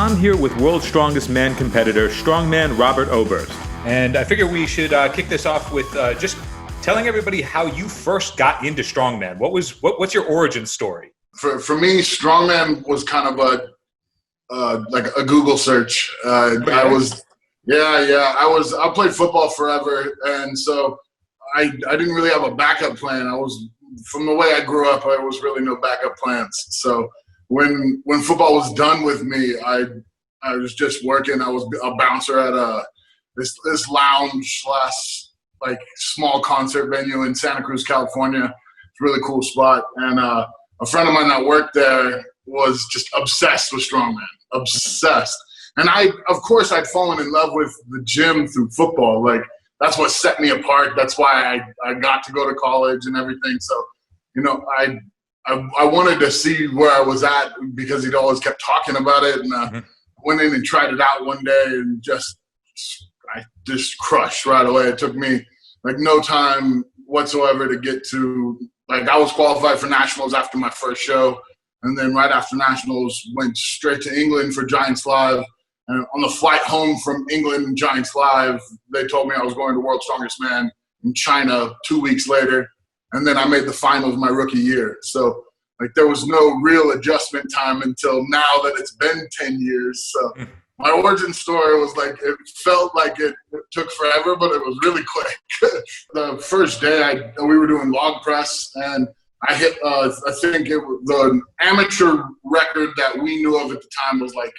I'm here with World's Strongest Man competitor, Strongman Robert Oberst. And I figure we should kick this off with just telling everybody how you first got into Strongman. What's your origin story? For me, Strongman was kind of like a Google search. I played football forever, and so I didn't really have a backup plan. From the way I grew up, there was really no backup plans. So when football was done with me, I was just working. I was a bouncer at this lounge / like small concert venue in Santa Cruz, California. It's a really cool spot. And a friend of mine that worked there was just obsessed with Strongman, obsessed. And of course, I'd fallen in love with the gym through football. Like, that's what set me apart. That's why I got to go to college and everything. So, I wanted to see where I was at because he'd always kept talking about it. And went in and tried it out one day and I just crushed right away. It took me like no time whatsoever to get to, like, I was qualified for nationals after my first show. And then right after nationals, went straight to England for Giants Live. And on the flight home from England and Giants Live, they told me I was going to World's Strongest Man in China 2 weeks later. And then I made the finals my rookie year. So, like, there was no real adjustment time until now that it's been 10 years. So my origin story was like, it felt like it took forever, but it was really quick. The first day we were doing log press, and I hit, I think the amateur record that we knew of at the time was like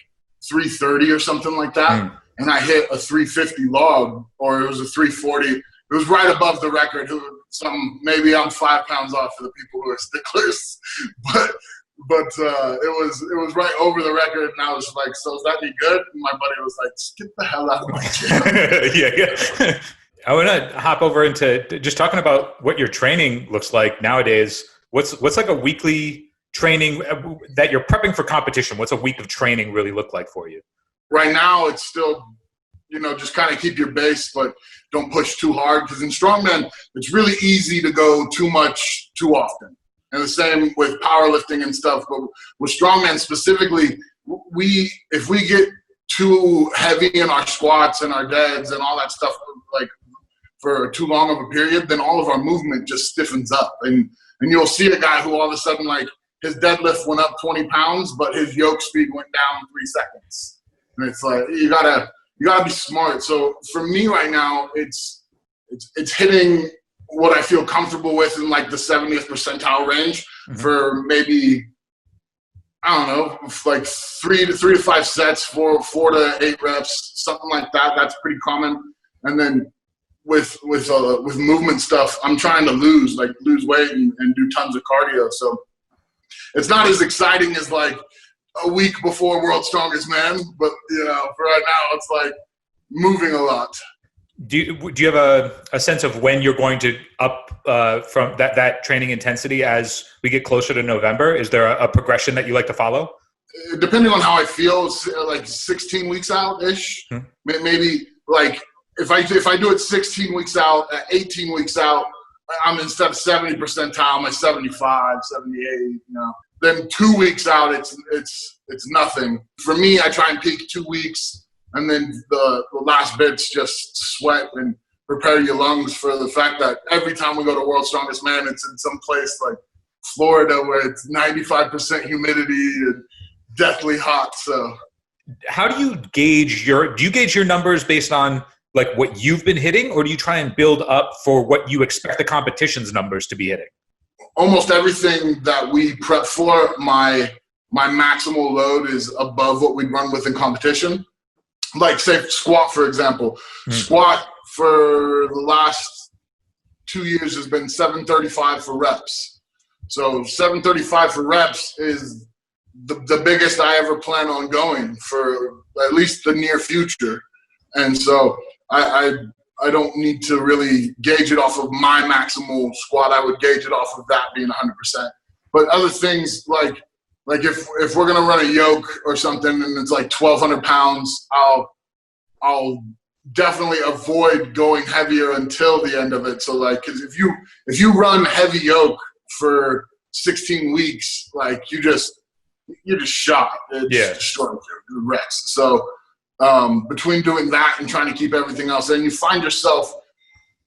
330 or something like that. And I hit a 350 log, or it was a 340. It was right above the record. Maybe I'm 5 pounds off for the people who are sticklers, but it was right over the record, and I was like, "So is that any good?" And my buddy was like, "Get the hell out of my gym." Yeah. I want to hop over into just talking about what your training looks like nowadays. What's like a weekly training that you're prepping for competition? What's a week of training really look like for you? Right now, it's still, just kind of keep your base, but don't push too hard. Because in Strongman, it's really easy to go too much too often. And the same with powerlifting and stuff. But with Strongman specifically, if we get too heavy in our squats and our deads and all that stuff, like for too long of a period, then all of our movement just stiffens up. And you'll see a guy who all of a sudden, like, his deadlift went up 20 pounds, but his yoke speed went down 3 seconds. And it's like, you gotta be smart. So for me right now, it's hitting what I feel comfortable with in like the 70th percentile range for maybe, I don't know, like 3 to 5 sets, 4 to 8 reps, something like that. That's pretty common. And then with movement stuff, I'm trying to lose weight and do tons of cardio. So it's not as exciting as like a week before World's Strongest Man, but for right now, it's like moving a lot. Do you have a sense of when you're going to up from that training intensity as we get closer to November? Is there a progression that you like to follow? Depending on how I feel, it's like 16 weeks out-ish. Maybe like if I do it 16 weeks out, 18 weeks out, I'm instead of 70 percentile, I'm like 75, 78, Then 2 weeks out, it's nothing. For me, I try and peak 2 weeks, and then the last bit's just sweat and prepare your lungs for the fact that every time we go to World's Strongest Man, it's in some place like Florida where it's 95% humidity and deathly hot. So how do you gauge your numbers based on like what you've been hitting, or do you try and build up for what you expect the competition's numbers to be hitting? Almost everything that we prep for, my maximal load is above what we'd run with in competition. Like, say, squat, for example. Squat for the last 2 years has been 735 for reps. So 735 for reps is the biggest I ever plan on going for at least the near future. And so I don't need to really gauge it off of my maximal squat. I would gauge it off of that being 100%. But other things like if we're gonna run a yoke or something and it's like 1,200 pounds, I'll definitely avoid going heavier until the end of it. So like, cause if you run heavy yoke for 16 weeks, like you just you're just shot. It's destroying you, it wrecks. So between doing that and trying to keep everything else in, you find yourself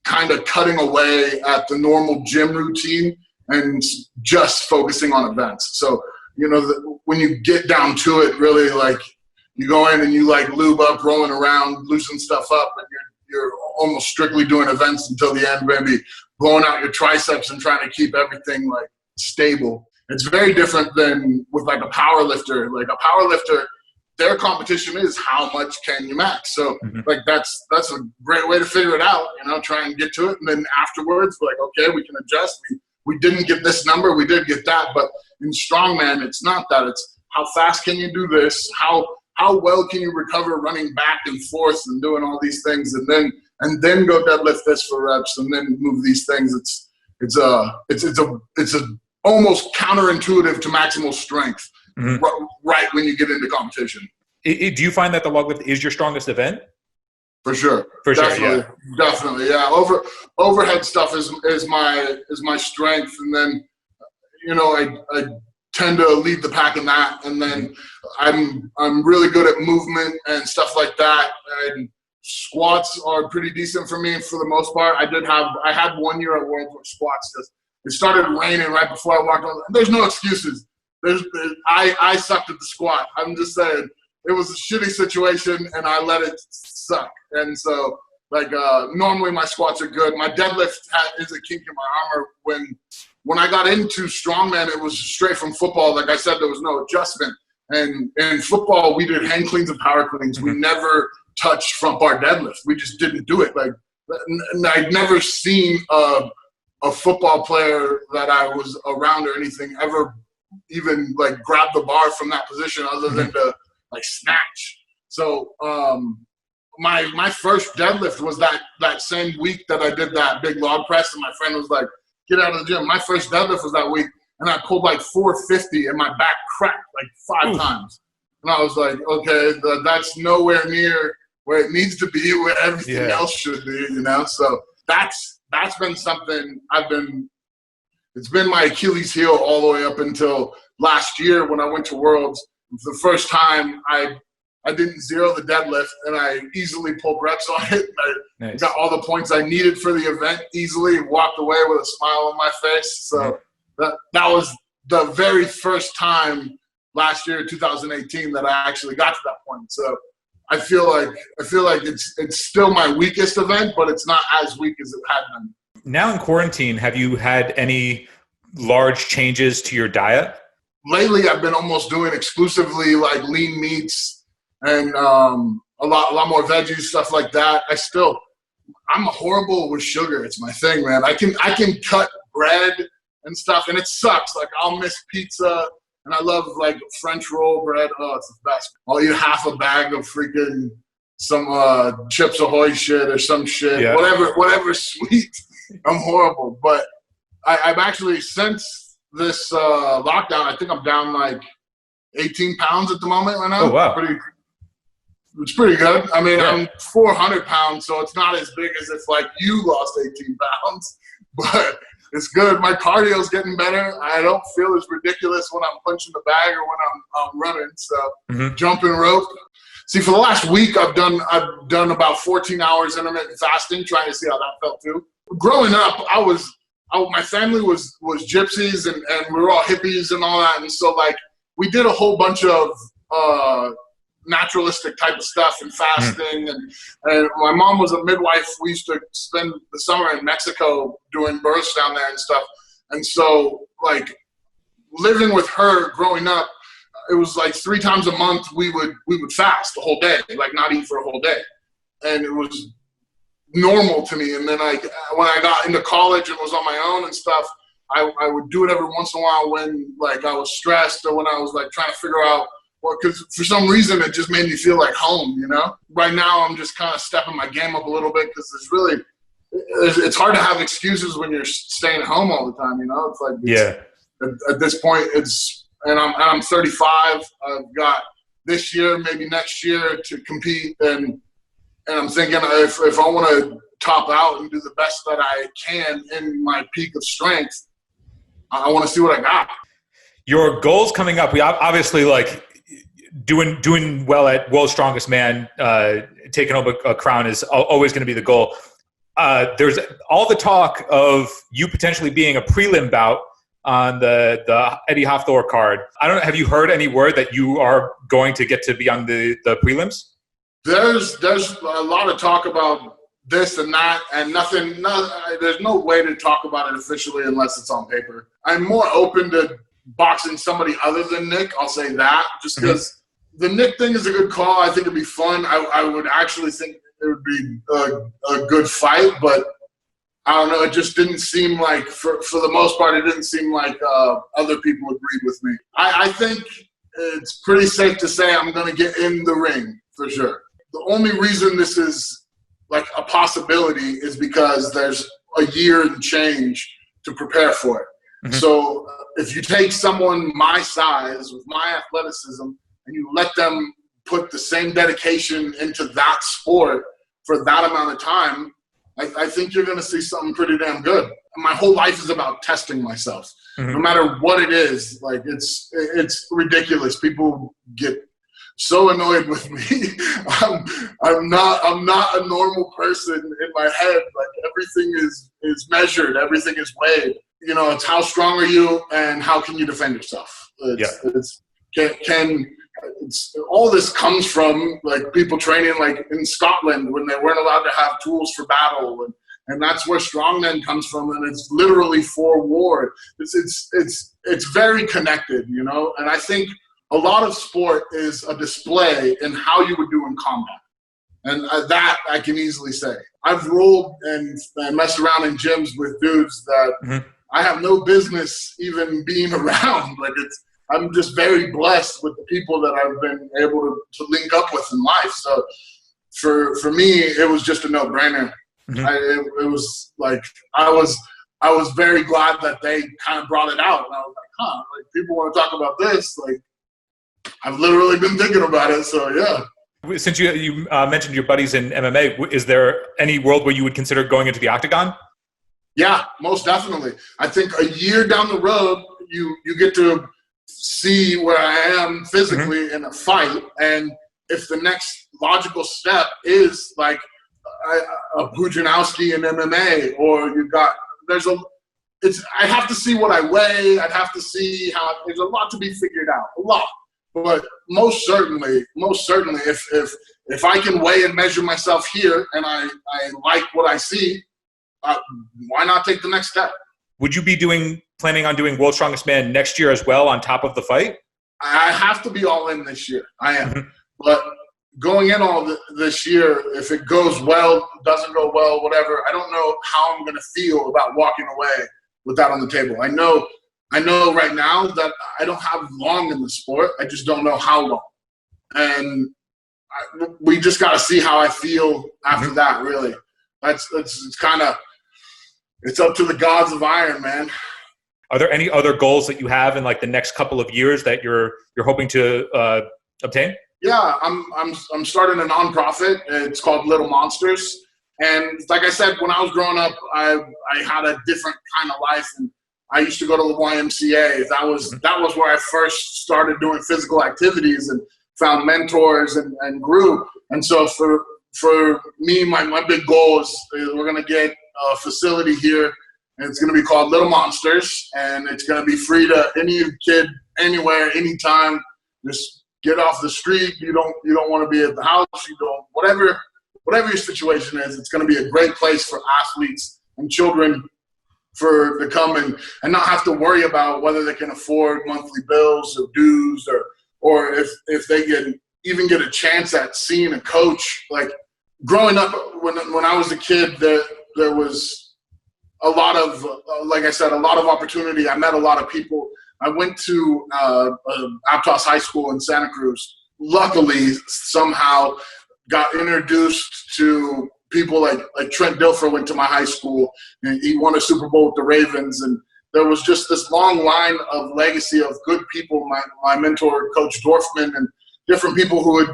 kind of cutting away at the normal gym routine and just focusing on events. So, you know, when you get down to it, really, like, you go in and you like lube up, rolling around, loosen stuff up, and you're almost strictly doing events until the end, maybe blowing out your triceps and trying to keep everything like stable. It's very different than with like a power lifter. Like a power lifter, their competition is how much can you max. So like that's a great way to figure it out, you know, try and get to it. And then afterwards, like, okay, we can adjust. We didn't get this number, we did get that. But in strongman, it's not that. It's how fast can you do this? How well can you recover running back and forth and doing all these things, and then go deadlift this for reps, and then move these things. It's a almost counterintuitive to maximal strength right when you get into competition. Do you find that the log lift is your strongest event? For sure. Definitely. Yeah. Overhead stuff is my strength, and then, you know, I tend to lead the pack in that, and then I'm really good at movement and stuff like that. And squats are pretty decent for me for the most part. I had 1 year at Worlds where squats it started raining right before I walked on. There's no excuses. I sucked at the squat. I'm just saying, it was a shitty situation and I let it suck. And so, like, normally my squats are good. My deadlift is a kink in my armor. When I got into strongman, it was straight from football. Like I said, there was no adjustment. And in football, we did hang cleans and power cleans. We never touched front bar deadlift. We just didn't do it. Like, I'd never seen a football player that I was around or anything ever even like grab the bar from that position other than to like snatch. So my first deadlift was that same week that I did that big log press, and my friend was like, get out of the gym. My first deadlift was that week, and I pulled like 450 and my back cracked like 5 times. And I was like, okay, that's nowhere near where it needs to be, where everything else should be, you know? So that's been something it's been my Achilles heel all the way up until last year when I went to Worlds. For the first time, I didn't zero the deadlift, and I easily pulled reps on it. I got all the points I needed for the event easily, walked away with a smile on my face. So that was the very first time last year, 2018, that I actually got to that point. So I feel like it's still my weakest event, but it's not as weak as it had been. Now in quarantine, have you had any large changes to your diet? Lately, I've been almost doing exclusively like lean meats and a lot more veggies, stuff like that. I'm horrible with sugar. It's my thing, man. I can cut bread and stuff, and it sucks. Like, I'll miss pizza, and I love like French roll bread. Oh, it's the best. I'll eat half a bag of freaking some Chips Ahoy shit or some shit, whatever sweet. I'm horrible, but I've actually, since this lockdown, I think I'm down like 18 pounds at the moment right now. Oh, wow. It's pretty good. I mean, I'm 400 pounds, so it's not as big as if like you lost 18 pounds, but it's good. My cardio's getting better. I don't feel as ridiculous when I'm punching the bag or when I'm running. So jumping rope. See, for the last week, I've done about 14 hours intermittent fasting, trying to see how that felt too. Growing up, my family was gypsies, and we were all hippies and all that, and so like we did a whole bunch of naturalistic type of stuff and fasting, and my mom was a midwife. We used to spend the summer in Mexico doing births down there and stuff, and so like living with her growing up, it was like 3 times a month we would fast the whole day, like not eat for a whole day, and it was normal to me. And then when I got into college and was on my own and stuff, I would do it every once in a while when like I was stressed or when I was like trying to figure out because for some reason it just made me feel like home, you know. Right now I'm just kind of stepping my game up a little bit because it's hard to have excuses when you're staying at home all the time, you know. It's like at this point and I'm 35. I've got this year, maybe next year to compete, and I'm thinking if I want to top out and do the best that I can in my peak of strength, I want to see what I got. Your goals coming up, we obviously like doing well at World's Strongest Man, taking home a crown is always going to be the goal. There's all the talk of you potentially being a prelim bout on the Eddie Hafthor card. I don't know. Have you heard any word that you are going to get to be on the prelims? There's a lot of talk about this and that, and there's no way to talk about it officially unless it's on paper. I'm more open to boxing somebody other than Nick. I'll say that, just because the Nick thing is a good call. I think it'd be fun. I would actually think it would be a good fight, but I don't know. It just didn't seem like, for the most part, it didn't seem like other people agreed with me. I think it's pretty safe to say I'm going to get in the ring for sure. The only reason this is like a possibility is because there's a year and change to prepare for it. Mm-hmm. So if you take someone my size with my athleticism and you let them put the same dedication into that sport for that amount of time, I think you're going to see something pretty damn good. My whole life is about testing myself. Mm-hmm. No matter what it is, like it's ridiculous. People get so annoyed with me. I'm not a normal person in my head. Like everything is measured, everything is weighed. You know, it's how strong are you and how can you defend yourself. All this comes from like people training like in Scotland when they weren't allowed to have tools for battle, and that's where strongmen comes from, and it's literally for war. It's very connected, you know, and I think a lot of sport is a display in how you would do in combat. And that I can easily say. I've rolled and messed around in gyms with dudes that I have no business even being around. Like I'm just very blessed with the people that I've been able to link up with in life. So for me, it was just a no-brainer. Mm-hmm. It was like I was very glad that they kind of brought it out. And I was like, like people want to talk about this. Like I've literally been thinking about it. So yeah. Since you mentioned your buddies in MMA, is there any world where you would consider going into the octagon? Yeah, most definitely. I think a year down the road, you get to see where I am physically in a fight, and if the next logical step is like a Pujanowski in MMA, or I have to see what I weigh. I'd have to see how. There's a lot to be figured out. A lot. But most certainly, if I can weigh and measure myself here and I like what I see, why not take the next step? Would you be planning on doing World's Strongest Man next year as well on top of the fight? I have to be all in this year. I am. Mm-hmm. But going in this year, if it goes well, doesn't go well, whatever, I don't know how I'm going to feel about walking away with that on the table. I know right now that I don't have long in the sport. I just don't know how long. And we just got to see how I feel after that, really. It's kind of – it's up to the gods of iron, man. Are there any other goals that you have in like the next couple of years that you're hoping to obtain? Yeah, I'm starting a nonprofit. It's called Little Monsters. And like I said, when I was growing upI had a different kind of life, and I used to go to the YMCA. That was where I first started doing physical activities and found mentors and grew. And so for me, my big goal is we're going to get a facility here, and it's going to be called Little Monsters, and it's going to be free to any kid, anywhere, anytime. Just get off the street. You don't want to be at the house. You don't, whatever your situation is, it's going to be a great place for athletes and children to come and not have to worry about whether they can afford monthly bills or dues or if they even get a chance at seeing a coach. Like growing up, when I was a kid, there was a lot of, like I said, a lot of opportunity. I met a lot of people. I went to Aptos High School in Santa Cruz. Luckily, somehow got introduced to people like Trent Dilfer went to my high school, and he won a Super Bowl with the Ravens. And there was just this long line of legacy of good people. My mentor, Coach Dorfman, and different people who had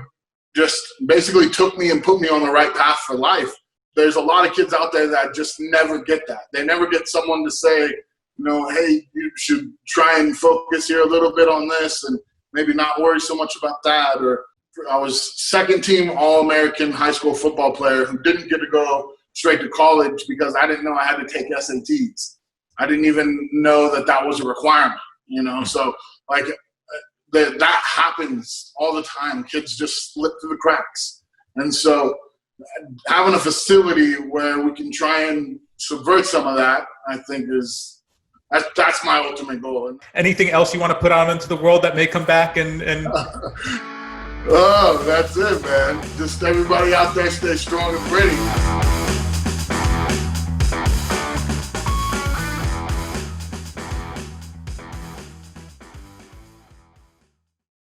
just basically took me and put me on the right path for life. There's a lot of kids out there that just never get that. They never get someone to say, hey, you should try and focus here a little bit on this and maybe not worry so much about that. Or I was second team All-American high school football player who didn't get to go straight to college because I didn't know I had to take SATs. I didn't even know that was a requirement, So, like, that happens all the time. Kids just slip through the cracks. And so having a facility where we can try and subvert some of that, I think that's my ultimate goal. Anything else you want to put out into the world that may come back and Oh, that's it, man. Just everybody out there stay strong and pretty.